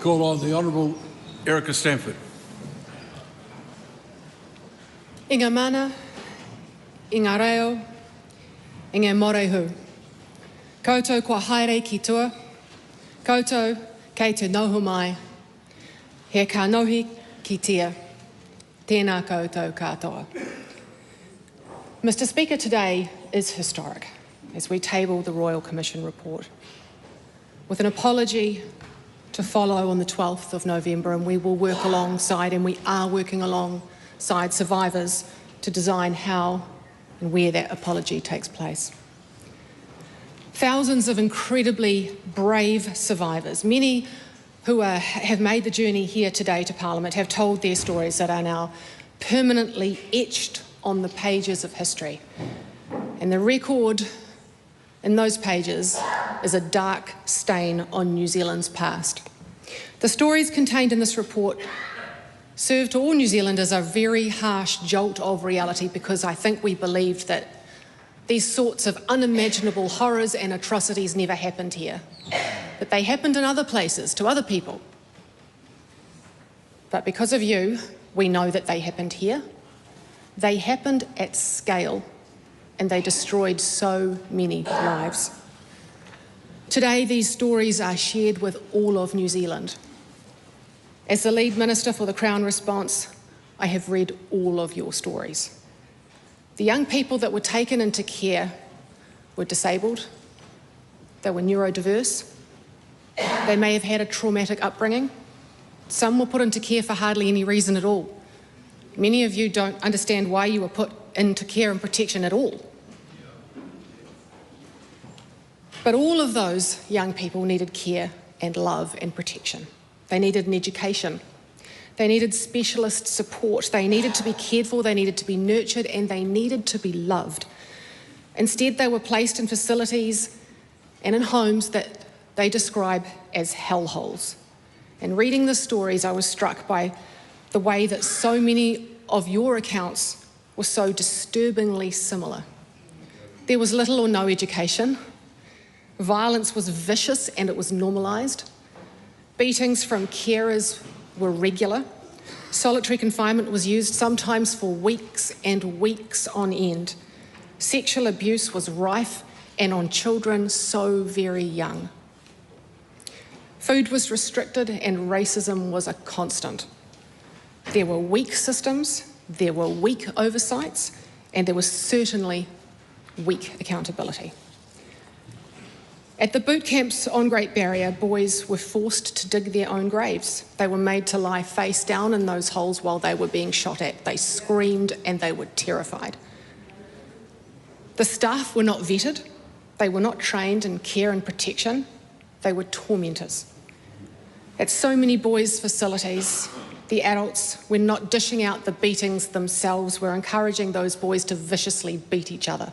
Call on the Honourable Erica Stanford. I ngā mana, I ngā reo, I ngā morehu. Koutou kua haere ki tua, koutou kei te noho mai, he ka nohi ki tia, tēnā koutou katoa. Mr. Speaker, today is historic as we table the Royal Commission report, with an apology to follow on the 12th of November, and we will work alongside, and we are working alongside survivors to design how and where that apology takes place. Thousands of incredibly brave survivors, many who have made the journey here today to Parliament, have told their stories that are now permanently etched on the pages of history. And the record in those pages is a dark stain on New Zealand's past. The stories contained in this report serve to all New Zealanders a very harsh jolt of reality, because I think we believed that these sorts of unimaginable horrors and atrocities never happened here, that they happened in other places to other people. But because of you, we know that they happened here. They happened at scale, and they destroyed so many lives. Today, these stories are shared with all of New Zealand. As the lead minister for the Crown response, I have read all of your stories. The young people that were taken into care were disabled, they were neurodiverse, they may have had a traumatic upbringing, some were put into care for hardly any reason at all. Many of you don't understand why you were put into care and protection at all. But all of those young people needed care and love and protection. They needed an education. They needed specialist support. They needed to be cared for, they needed to be nurtured, and they needed to be loved. Instead, they were placed in facilities and in homes that they describe as hellholes. And reading the stories, I was struck by the way that so many of your accounts were so disturbingly similar. There was little or no education. Violence was vicious and it was normalised. Beatings from carers were regular. Solitary confinement was used sometimes for weeks and weeks on end. Sexual abuse was rife and on children so very young. Food was restricted and racism was a constant. There were weak systems, there were weak oversights, and there was certainly weak accountability. At the boot camps on Great Barrier, boys were forced to dig their own graves. They were made to lie face down in those holes while they were being shot at. They screamed and they were terrified. The staff were not vetted. They were not trained in care and protection. They were tormentors. At so many boys' facilities, the adults were not dishing out the beatings themselves, were encouraging those boys to viciously beat each other.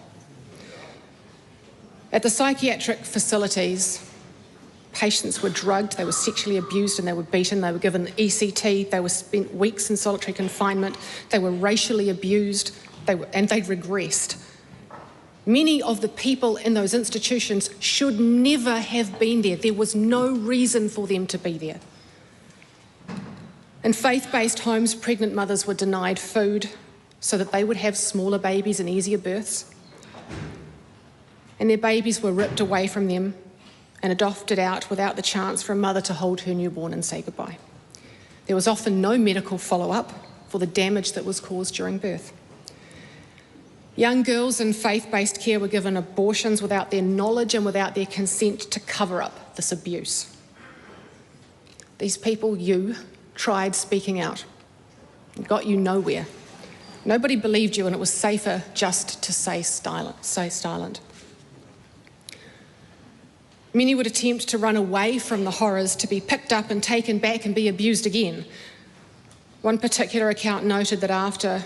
At the psychiatric facilities, patients were drugged, they were sexually abused and they were beaten, they were given ECT, they were spent weeks in solitary confinement, they were racially abused, and they'd regressed. Many of the people in those institutions should never have been there. There was no reason for them to be there. In faith-based homes, pregnant mothers were denied food so that they would have smaller babies and easier births. And their babies were ripped away from them and adopted out without the chance for a mother to hold her newborn and say goodbye. There was often no medical follow-up for the damage that was caused during birth. Young girls in faith-based care were given abortions without their knowledge and without their consent to cover up this abuse. These people, you, tried speaking out. It got you nowhere. Nobody believed you, and it was safer just to stay silent. Many would attempt to run away from the horrors, to be picked up and taken back and be abused again. One particular account noted that after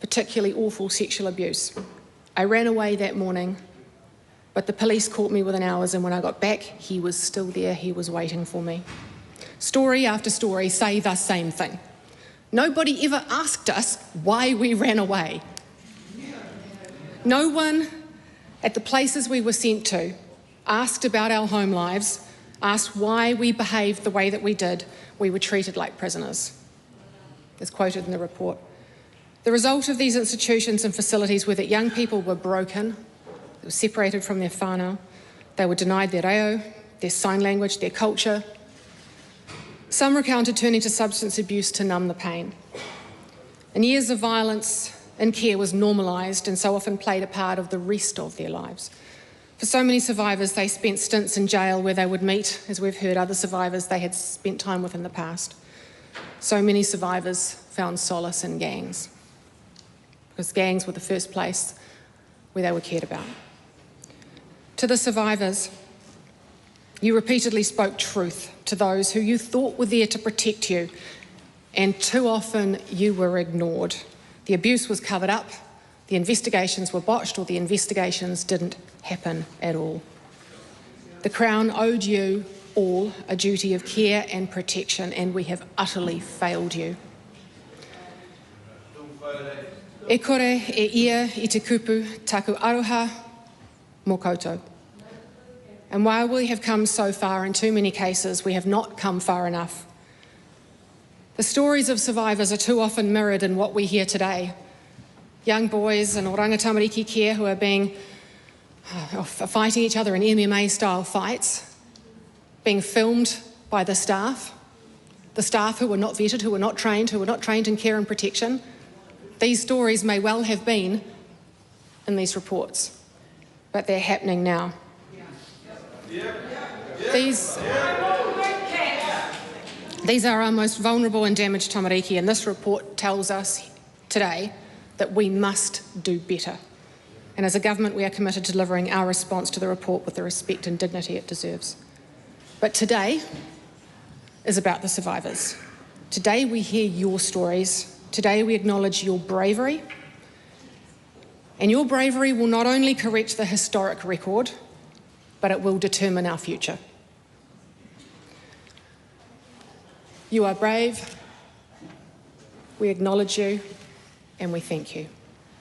particularly awful sexual abuse, I ran away that morning, but the police caught me within hours, and when I got back, he was still there, he was waiting for me. Story after story say the same thing. Nobody ever asked us why we ran away. No one at the places we were sent to asked about our home lives, asked why we behaved the way that we did, we were treated like prisoners, as quoted in the report. The result of these institutions and facilities were that young people were broken, they were separated from their whānau, they were denied their reo, their sign language, their culture. Some recounted turning to substance abuse to numb the pain. And years of violence in care was normalised and so often played a part of the rest of their lives. For so many survivors, they spent stints in jail where they would meet, as we've heard, other survivors they had spent time with in the past. So many survivors found solace in gangs, because gangs were the first place where they were cared about. To the survivors, you repeatedly spoke truth to those who you thought were there to protect you, and too often you were ignored. The abuse was covered up, the investigations were botched, or the investigations didn't happen at all. The Crown owed you all a duty of care and protection, and we have utterly failed you. E kore e ia I te kupu taku aroha mō koutou. And while we have come so far, in too many cases we have not come far enough. The stories of survivors are too often mirrored in what we hear today. Young boys in oranga tamariki care who are fighting each other in MMA-style fights, being filmed by the staff who were not vetted, who were not trained in care and protection. These stories may well have been in these reports, but they're happening now. These are our most vulnerable and damaged tamariki, and this report tells us today that we must do better. And as a government, we are committed to delivering our response to the report with the respect and dignity it deserves. But today is about the survivors. Today we hear your stories. Today we acknowledge your bravery. And your bravery will not only correct the historic record, but it will determine our future. You are brave, we acknowledge you, and we thank you.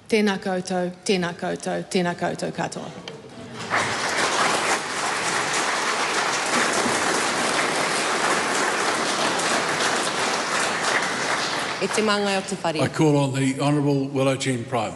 Tēnā koutou, tēnā koutou, tēnā koutou katoa. I call on the Honourable Willow Jean Prime.